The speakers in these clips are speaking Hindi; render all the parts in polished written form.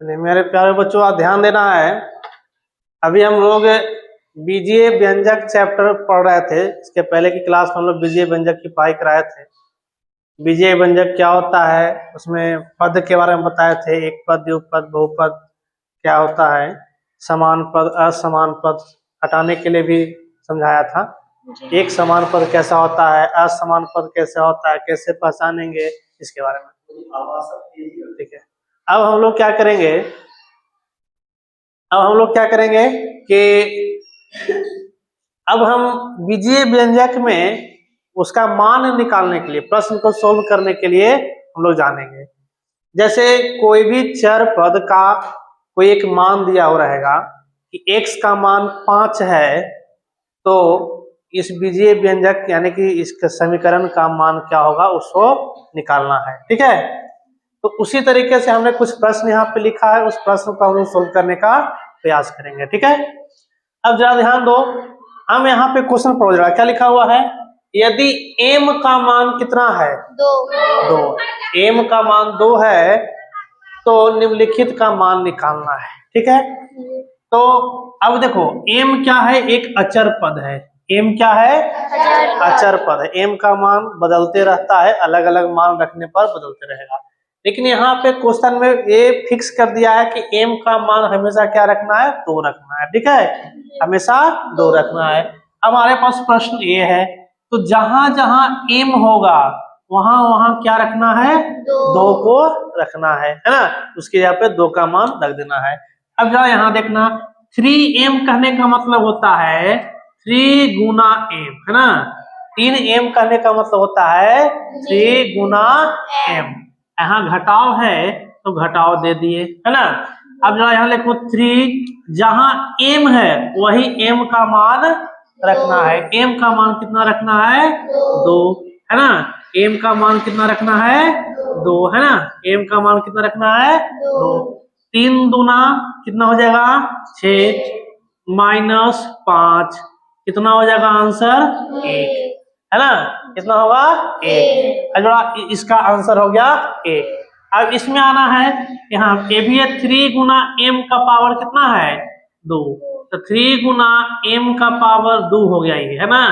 मेरे प्यारे बच्चों, आप ध्यान देना है। अभी हम लोग बीजीय व्यंजक चैप्टर पढ़ रहे थे। इसके पहले की क्लास में हम लोग बीजीय व्यंजक की पढ़ाई कराए थे। बीजीय व्यंजक क्या होता है, उसमें पद के बारे में बताए थे। एक पद, द्विपद, बहुपद क्या होता है, समान पद, असमान पद हटाने के लिए भी समझाया था। एक समान पद कैसा होता है, असमान पद कैसा होता है, कैसे पहचानेंगे, इसके बारे में। ठीक है, अब हम लोग क्या करेंगे कि अब हम बीजीय व्यंजक में उसका मान निकालने के लिए, प्रश्न को सोल्व करने के लिए हम लोग जानेंगे। जैसे कोई भी चर पद का कोई एक मान दिया हो रहेगा कि x का मान 5 है, तो इस बीजीय व्यंजक यानी कि इसके समीकरण का मान क्या होगा, उसको निकालना है। ठीक है, तो उसी तरीके से हमने कुछ प्रश्न यहाँ पे लिखा है, उस प्रश्न को हम लोग सोल्व करने का प्रयास करेंगे। ठीक है, अब जरा ध्यान दो। हम यहाँ पे क्वेश्चन पढ़ रहा, क्या लिखा हुआ है, यदि m का मान कितना है, 2, m का मान 2 है तो निम्नलिखित का मान निकालना है। ठीक है, तो अब देखो m क्या है, एक अचर पद है। m क्या है, अचर पद है। m का मान बदलते रहता है, अलग अलग मान रखने पर बदलते रहेगा। लेकिन यहाँ पे क्वेश्चन में ये फिक्स कर दिया है कि m का मान हमेशा क्या रखना है, 2 रखना है। ठीक है, हमेशा 2 रखना है। अब हमारे पास प्रश्न ये है, तो जहां जहां m होगा वहां वहां क्या रखना है, 2 को रखना है ना। उसके यहाँ पे 2 का मान रख देना है। अब जरा यहाँ देखना, 3m कहने का मतलब होता है 3 गुना m, है ना। 3m कहने का मतलब होता है 3 गुना m। यहाँ घटाव है तो घटाव दे दिए, है ना। अब जरा यहाँ लिखो 3, जहां m है वही m का मान रखना है। m का मान कितना रखना है, 2, है ना। m का मान कितना रखना है, 2, है ना। m का मान कितना रखना है, 2। 3 दूना कितना हो जाएगा, 6 माइनस 5 कितना हो जाएगा, आंसर 1, है ना। कितना होगा, 1। अगर इसका आंसर हो गया 1। अब इसमें आना है, यहाँ ये भी है 3 गुना m का पावर कितना है, 2, तो 3 गुना m का पावर 2 हो गया ये, है ना।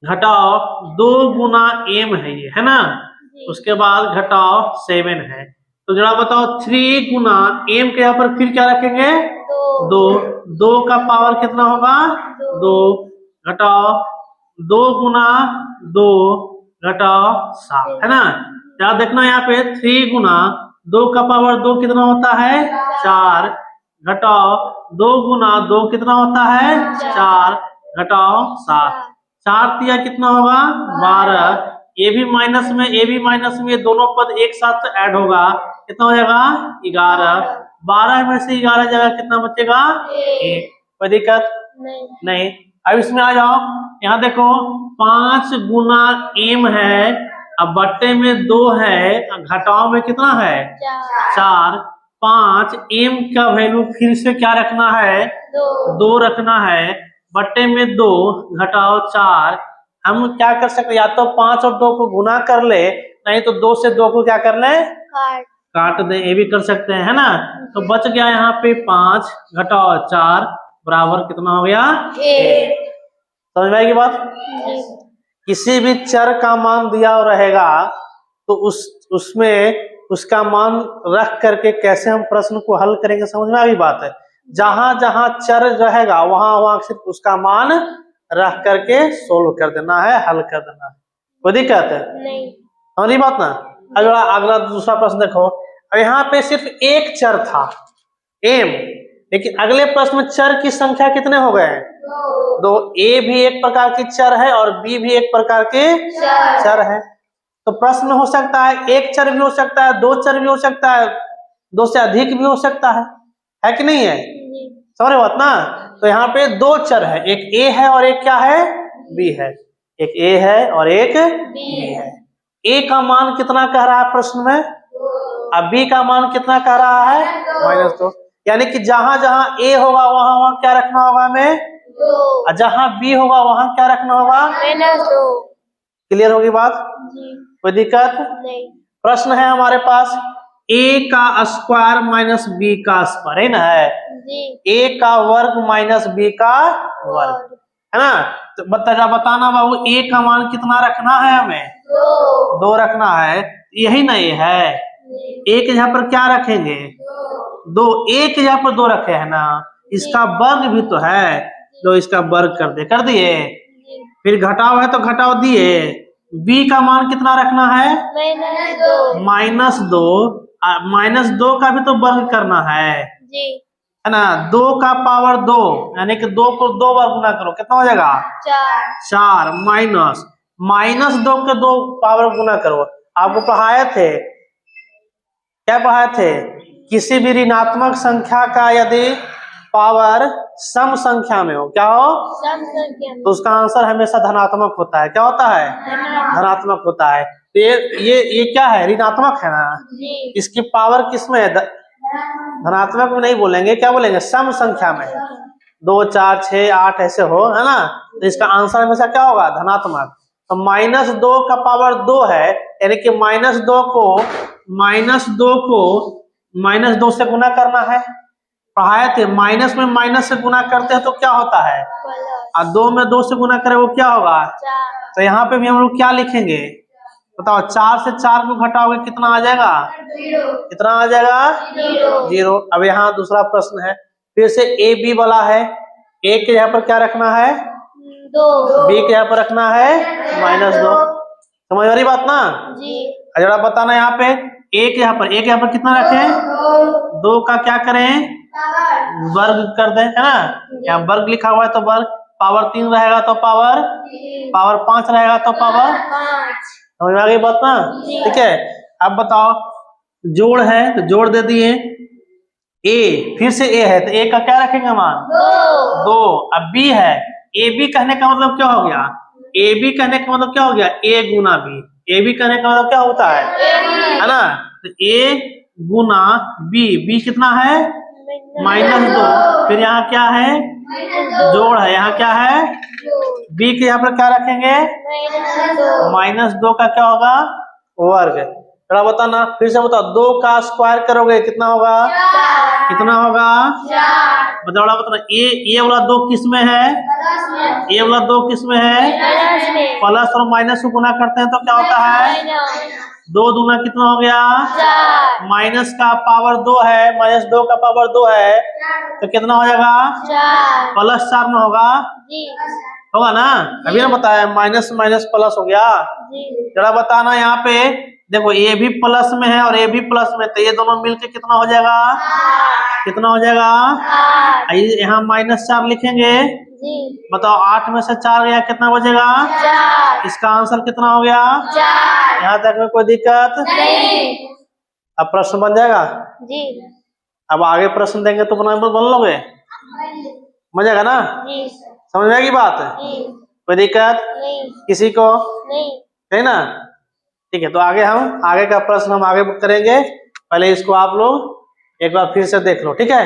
घटाओ 2 गुना m है ये, है ना। उसके बाद घटाओ 7 है। तो जरा बताओ 3 गुना m के यहाँ पर फिर क्या रखेंगे, 2 का पावर कितना होगा, 2, घटाओ 2 गुना 2 घटाओ 7, है ना। याद देखना यहाँ पे 3 गुना 2 का पावर 2 कितना होता है, 4, घटाओ 2 गुना 2 कितना होता है, 4, घटाओ 7, 4 तिया कितना होगा, 12। ये भी माइनस में, ये भी माइनस में, ये दोनों पद एक साथ ऐड होगा, कितना हो जाएगा, 11। 12 में से 11 जगह कितना बचेगा, 1। कोई दिक्कत नहीं। अब इसमें आ जाओ, यहाँ देखो 5 गुना m है, अब बट्टे में 2 है, घटाओ में कितना है, 4। 5 m का वैल्यू फिर से क्या रखना है, 2 रखना है, बट्टे में 2 घटाओ 4। हम क्या कर सकते, या तो 5 और 2 को गुना कर ले, नहीं तो 2 से 2 को क्या कर ले, काट दे, ये भी कर सकते हैं, है ना। तो बच गया यहाँ पे 5 घटाओ 4 बराबर कितना हो गया, 1। समझ में आएगी बात। किसी भी चर का मान दिया रहेगा तो उसमें उसका मान रख करके कैसे हम प्रश्न को हल करेंगे, समझ में आएगी बात है। जहां जहां चर रहेगा वहां वहां सिर्फ उसका मान रख करके सोल्व कर देना है, हल कर देना है। कोई दिक्कत है नहीं, समझी बात ना। अगला दूसरा प्रश्न देखो, अब यहाँ पे सिर्फ एक चर था m, लेकिन अगले प्रश्न में चर की संख्या कितने हो गए हैं, 2। a भी एक प्रकार की चर है और b भी एक प्रकार के चर है। तो प्रश्न हो सकता है एक चर भी हो सकता है, 2 चर भी हो सकता है, 2 से अधिक भी हो सकता है कि नहीं है, समझ बात ना। तो यहाँ पे 2 चर है, एक a है और एक क्या है, b है। एक a है और एक b है। a का मान कितना कह रहा है प्रश्न में, अब b का मान कितना कह रहा है, -2। यानी कि जहां जहां a होगा वहां वहां क्या रखना होगा हमें, 2, जहां b होगा वहां क्या रखना होगा, -2। क्लियर होगी बात, कोई दिक्कत नहीं। प्रश्न है हमारे पास, a का स्क्वायर माइनस b का स्क्वायर है ना, है a का वर्ग माइनस b का वर्ग, है ना। तो बताना बाबू a का मान कितना रखना है, हमें 2 रखना है, यही ना ये है। a के यहाँ पर क्या रखेंगे 2, a के यहाँ पर 2 रखे है ना, इसका वर्ग भी तो है, तो इसका वर्ग कर दिए। फिर घटाव है तो घटाव दिए, b का मान कितना रखना है -2, -2 का भी तो वर्ग करना है ना। 2 का पावर 2 यानी कि 2 को 2 बार गुना करो, कितना हो जाएगा 4 -2 के 2 पावर गुना करो। आपको पढ़ाए थे, क्या पढ़ाए थे, किसी भी ऋणात्मक संख्या का यदि पावर सम संख्या में हो, क्या हो तो उसका आंसर हमेशा धनात्मक होता है। क्या होता है धनात्मक होता है। तो ये क्या है, ऋणात्मक है ना, इसकी पावर किस में है, धनात्मक में नहीं बोलेंगे, क्या बोलेंगे सम संख्या में, 2 4 6 8 ऐसे हो, है ना, तो इसका आंसर हमेशा क्या होगा धनात्मक। तो -2 का पावर 2 है, यानी कि -2 को -2 से गुना करना है। पढ़ाए थे माइनस में माइनस से गुना करते हैं तो क्या होता है, और 2 में 2 से गुना करें वो क्या होगा। तो यहाँ पे भी हम लोग क्या लिखेंगे बताओ, 4 से 4 को घटाओगे कितना आ जाएगा, कितना आ जाएगा 0। अब यहाँ दूसरा प्रश्न है, फिर से ए बी वाला है, ए के यहाँ पर क्या रखना है 2, बी के यहाँ पर रखना है -2। समझ वाली बात ना जरा बताना, यहाँ पे ए के यहाँ पर कितना रखें 2 का क्या करें वर्ग कर दें, है ना। यहाँ वर्ग लिखा हुआ है तो वर्ग, पावर 3 रहेगा तो पावर 5 रहेगा तो पावर, समझ में आ गई बात ना। ठीक है, अब बताओ जोड़ है तो जोड़ दे दिए, ए फिर से ए है तो ए का क्या रखेंगे मान 2। अब बी है, ए बी कहने का मतलब क्या हो गया, ए बी कहने का मतलब क्या हो गया ए गुना बी, ए बी कहने का मतलब क्या होता है ना। तो ए गुना बी, बी कितना है -2, फिर यहाँ क्या है जोड़ है, यहाँ क्या है बी के यहाँ पर क्या रखेंगे -2 का क्या होगा वर्ग। थोड़ा बताना, फिर से बताओ 2 का स्क्वायर करोगे कितना होगा, कितना होगा बताओ बताना। ये वाला 2 किस में है, ये वाला 2 किस में है, प्लस और माइनस को गुना करते हैं तो क्या होता है 2 दूना कितना हो गया माइनस का पावर 2 है, -2 का पावर 2 है तो कितना हो जाएगा +4 में होगा ना। अभी ना बताया माइनस प्लस हो गया। जरा बताना यहाँ पे देखो, ए भी प्लस में है और ए भी प्लस में, तो ये दोनों मिलके कितना हो जाएगा, कितना हो जाएगा, यहाँ -4 लिखेंगे। बताओ 8 में से 4 गया कितना बचेगा, इसका आंसर कितना हो गया, यहाँ तक में कोई दिक्कत नहीं। अब प्रश्न बन जाएगा जी। अब आगे प्रश्न देंगे तो बन लोगे, मजेगा ना, समझ में आएगी बात, कोई दिक्कत नहीं किसी को नहीं, है ना। ठीक है, तो आगे का प्रश्न हम आगे करेंगे, पहले इसको आप लोग एक बार फिर से देख लो, ठीक है।